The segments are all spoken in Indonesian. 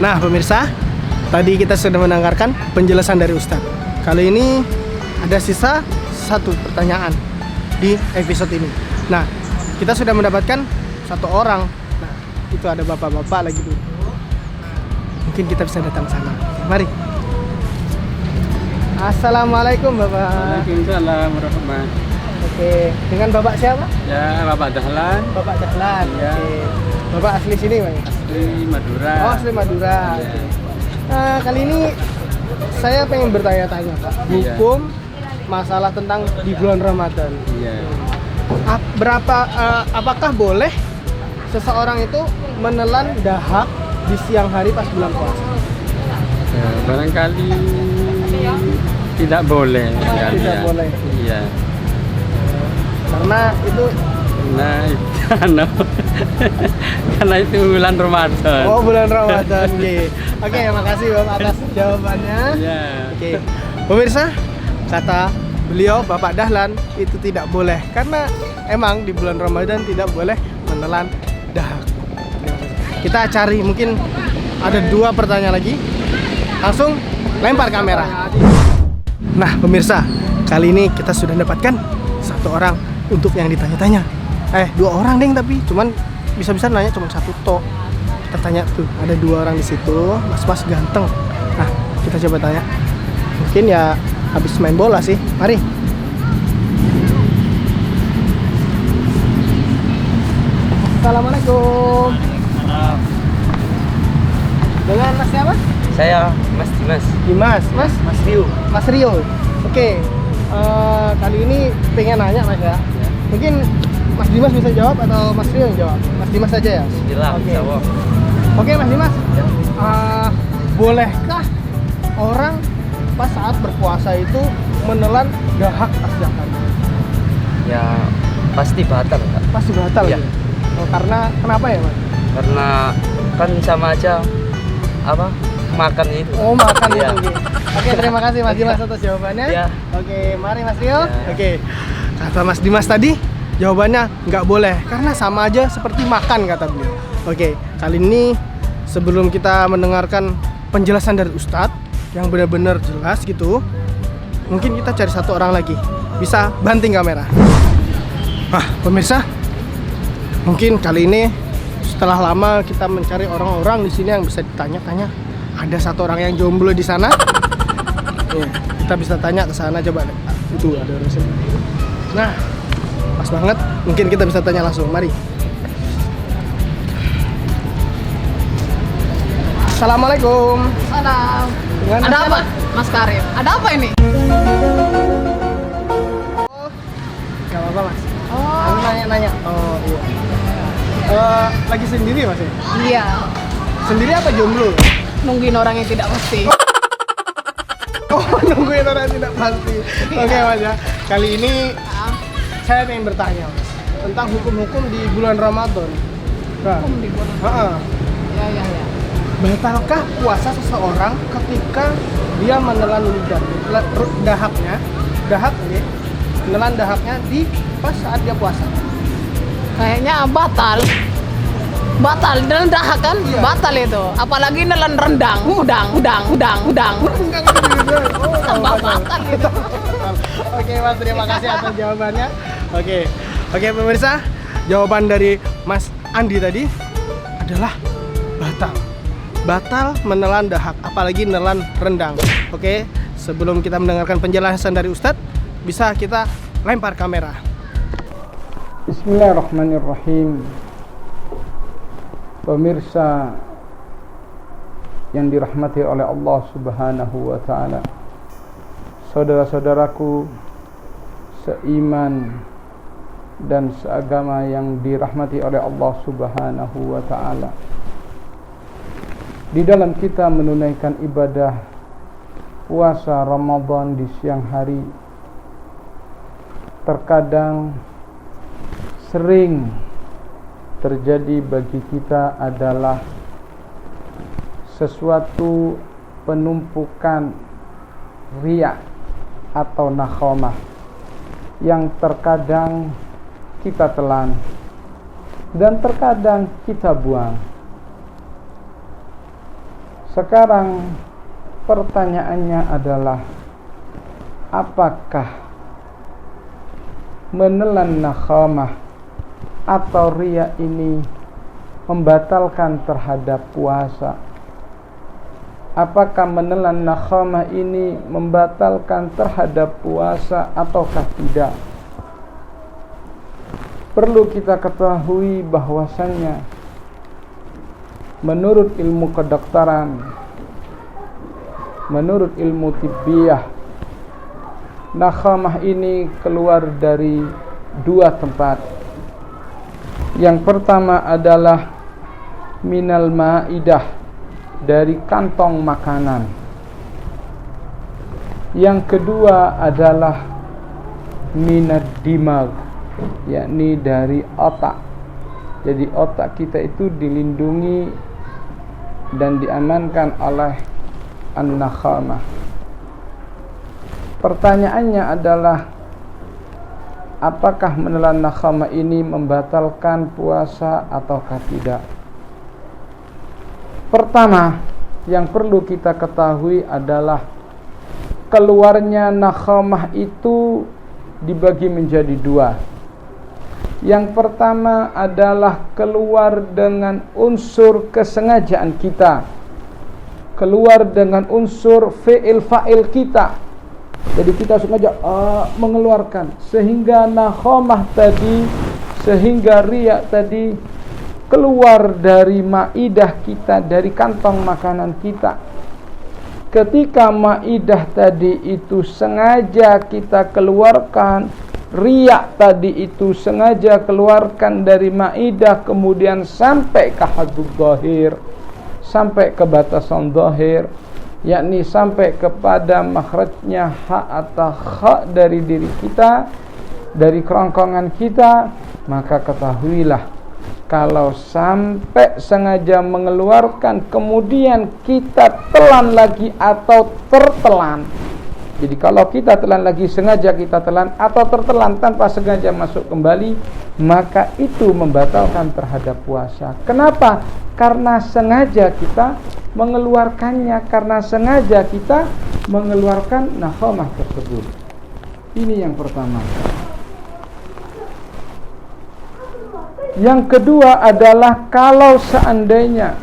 Nah pemirsa, tadi kita sudah mendengarkan penjelasan dari Ustadz. Kali ini ada sisa satu pertanyaan di episode ini. Nah, kita sudah mendapatkan satu orang. Nah, itu ada bapak-bapak lagi dulu. Mungkin kita bisa datang sana. Mari. Assalamualaikum Bapak. Waalaikumsalam warahmatullahi. Oke, dengan Bapak siapa? Ya, Bapak Dahlan. Bapak Dahlan. Ya. Oke. Bapak asli sini, Pak? Asli Madura. Oh, asli Madura. Ya. Oke. Kali ini saya pengen bertanya-tanya, Pak. Iya. Hukum masalah tentang di bulan Ramadan. Iya. Apakah boleh seseorang itu menelan dahak di siang hari pas bulan puasa? Ya, barangkali tidak boleh. Tidak boleh. Iya. Karena itu karena itu bulan Ramadan. oh bulan Ramadan. Oke, makasih Bapak atas jawabannya. Iya. Oke. Pemirsa, kata beliau Bapak Dahlan itu tidak boleh karena emang di bulan Ramadan tidak boleh menelan dahak. Kita cari, mungkin ada 2 pertanyaan lagi. Langsung lempar kamera. Nah pemirsa, kali ini kita sudah dapatkan satu orang untuk yang ditanya-tanya. 2 orang deng, tapi cuman bisa-bisa nanya cuma 1 tok. Kita tanya tuh, ada 2 orang di situ, mas-mas ganteng. Nah kita coba tanya. Mungkin ya habis main bola sih. Mari. Assalamualaikum. Dengan Mas siapa? Saya Mas Dimas. Dimas. Mas Rio. Mas Rio. Oke. Kali ini pengen nanya Mas ya. Mungkin Mas Dimas bisa jawab atau Mas Rio yang jawab? Mas Dimas saja ya. Bismillah. Oke. Insya Allah. Oke Mas Dimas. Ya. Bolehkah orang pas saat berpuasa itu menelan dahak pas zakat? Ya pasti batal, Kak. Pasti batal Iya. ya. Oh, karena kenapa ya Mas? Karena kan sama aja apa makan itu. Oh makan Iya. itu. Oke, terima kasih Mas Dimas atas jawabannya. Iya. Oke, mari Mas Rio. Iya. Oke, kata Mas Dimas tadi jawabannya nggak boleh karena sama aja seperti makan kata beliau. Oke, kali ini sebelum kita mendengarkan penjelasan dari Ustadz yang benar-benar jelas gitu, mungkin kita cari satu orang lagi. Bisa banting kamera. Pemirsa, mungkin kali ini setelah lama kita mencari orang-orang di sini yang bisa ditanya-tanya, ada satu orang yang jomblo di sana. Ya, kita bisa tanya ke sana, coba. Itu ada orang sini. Nah, pas banget. Mungkin kita bisa tanya langsung. Mari. Assalamualaikum. Salam. Dengan Ada siapa? apa, Mas Karim? Ada apa ini? Gak apa-apa Mas. Oh, Aku nanya-nanya. Oh iya. Lagi sendiri Mas ya? iya. Sendiri apa jomblo? Nungguin orang yang tidak pasti. Oh, nungguin orang tidak pasti. Oke Mas ya. Kali ini saya ingin bertanya Mas tentang hukum-hukum di bulan Ramadan. Nah, Hukum di bulan. ha-ha. Ya. Batalkah puasa seseorang ketika dia menelan dahaknya, menelan dahaknya di pas saat dia puasa? Kayaknya batal. Batal dan dahak kan? Iya. Batal itu. Apalagi nelan rendang, udang. Enggak gitu. Oh, Tambah batal gitu. Oke Mas, terima kasih atas jawabannya. Oke pemirsa, jawaban dari Mas Andi tadi adalah batal menelan dahak, apalagi menelan rendang. Oke, sebelum kita mendengarkan penjelasan dari Ustadz, bisa kita lempar kamera. Bismillahirrahmanirrahim. Pemirsa yang dirahmati oleh Allah Subhanahu wa taala. Saudara-saudaraku seiman dan seagama yang dirahmati oleh Allah Subhanahu wa taala. Di dalam kita menunaikan ibadah puasa Ramadan di siang hari, terkadang sering terjadi bagi kita adalah sesuatu penumpukan riya atau nakhamah yang terkadang kita telan dan terkadang kita buang. Sekarang pertanyaannya adalah, apakah menelan nakhamah atau riya ini membatalkan terhadap puasa? Apakah menelan nakhamah ini membatalkan terhadap puasa ataukah tidak? Perlu kita ketahui bahwasannya menurut ilmu kedokteran, menurut ilmu tibbiyah, nakhamah ini keluar dari dua tempat. Yang pertama adalah minal ma'idah, dari kantong makanan. Yang kedua adalah minad dimag, yakni dari otak. Jadi otak kita itu dilindungi dan diamankan oleh an-nakhamah. Pertanyaannya adalah, apakah menelan nakhamah ini membatalkan puasa ataukah tidak? Pertama, yang perlu kita ketahui adalah keluarnya nakhamah itu dibagi menjadi dua. Yang pertama adalah keluar dengan unsur kesengajaan kita, keluar dengan unsur fi'il fa'il kita. Jadi kita sengaja mengeluarkan, sehingga nakhamah tadi, sehingga riya tadi keluar dari maidah kita, dari kantong makanan kita. Ketika maidah tadi itu sengaja kita keluarkan, riya tadi itu sengaja keluarkan dari maidah, kemudian sampai ke haddud dhahir, sampai ke batasan dhahir, yakni sampai kepada makhrajnya ha atau kha dari diri kita, dari kerongkongan kita, maka ketahuilah, kalau sampai sengaja mengeluarkan kemudian kita telan lagi atau tertelan. Jadi kalau kita telan lagi, sengaja kita telan atau tertelan tanpa sengaja masuk kembali, maka itu membatalkan terhadap puasa. Kenapa? Karena sengaja kita mengeluarkannya, karena sengaja kita mengeluarkan nakhamah tersebut. Ini yang pertama. Yang kedua adalah kalau seandainya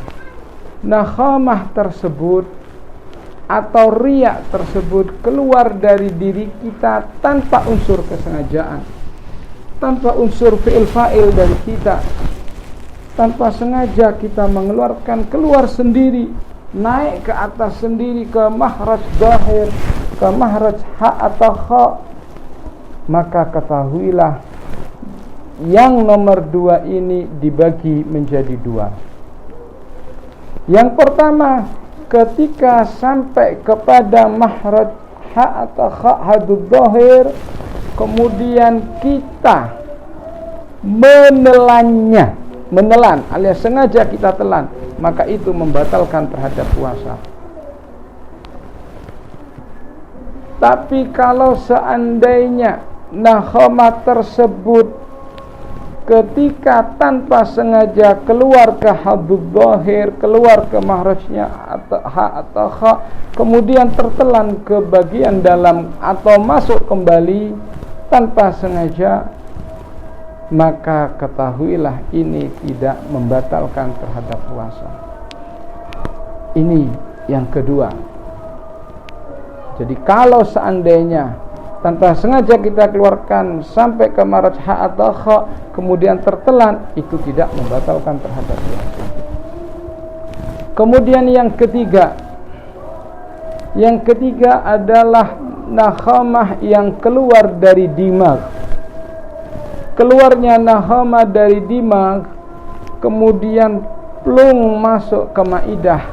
nakhamah tersebut atau riya tersebut keluar dari diri kita tanpa unsur kesengajaan, tanpa unsur fi'il fa'il dari kita, tanpa sengaja kita mengeluarkan, keluar sendiri, naik ke atas sendiri, ke makhraj dhahir, ke makhraj ha atau kha, maka ketahuilah yang nomor dua ini dibagi menjadi dua. Yang pertama, ketika sampai kepada makhraj ha atau kha haddud dhahir, kemudian kita menelannya, menelan alias sengaja kita telan, maka itu membatalkan terhadap puasa. Tapi kalau seandainya nakhamah tersebut ketika tanpa sengaja keluar ke haddud dhahir, keluar ke makhrajnya ha atau kha, kemudian tertelan ke bagian dalam atau masuk kembali tanpa sengaja, maka ketahuilah ini tidak membatalkan terhadap puasa. Ini yang kedua. Jadi kalau seandainya tanpa sengaja kita keluarkan sampai ke makhraj ha atau kha, kemudian tertelan, itu tidak membatalkan terhadap puasa. Kemudian yang ketiga adalah nakhamah yang keluar dari dimag. Keluarnya nakhamah dari dimag, kemudian plung masuk ke maidah,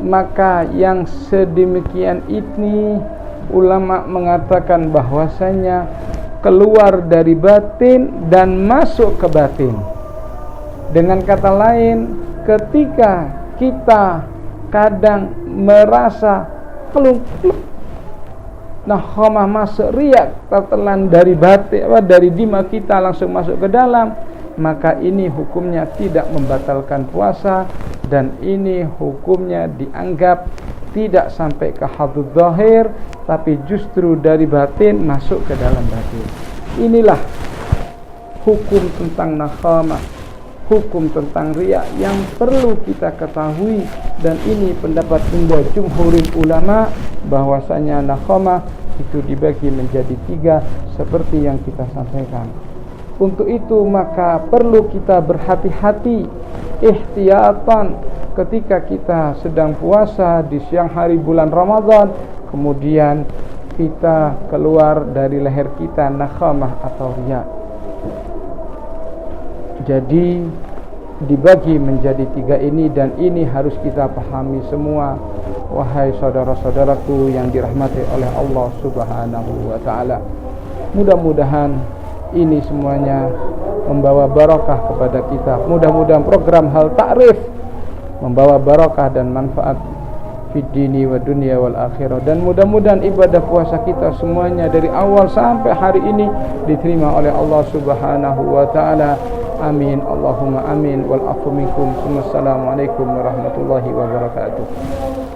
maka yang sedemikian ini ulama mengatakan bahwasanya keluar dari batin dan masuk ke batin. Dengan kata lain, ketika kita kadang merasa plung-plung nakhamah masuk, riya tertelan dari batin, dari dimag kita langsung masuk ke dalam, maka ini hukumnya tidak membatalkan puasa, dan ini hukumnya dianggap tidak sampai ke hadud zahir, tapi justru dari batin masuk ke dalam batin. Inilah hukum tentang nakhamah, hukum tentang riya yang perlu kita ketahui, dan ini pendapat jumhurul ulama bahwasanya nakhamah itu dibagi menjadi 3 seperti yang kita sampaikan. Untuk itu maka perlu kita berhati-hati, ihtiyatan ketika kita sedang puasa di siang hari bulan Ramadan, kemudian kita keluar dari leher kita nakhamah atau riya. Jadi dibagi menjadi 3 ini, dan ini harus kita pahami semua, wahai saudara-saudaraku yang dirahmati oleh Allah Subhanahu wa taala. Mudah-mudahan ini semuanya membawa barakah kepada kita. Mudah-mudahan program Hal Ta'rif membawa barakah dan manfaat fid dini wa dunya wal akhirah, dan mudah-mudahan ibadah puasa kita semuanya dari awal sampai hari ini diterima oleh Allah Subhanahu wa taala. Amin Allahumma amin wal afu minkum. Assalamualaikum warahmatullahi wabarakatuh.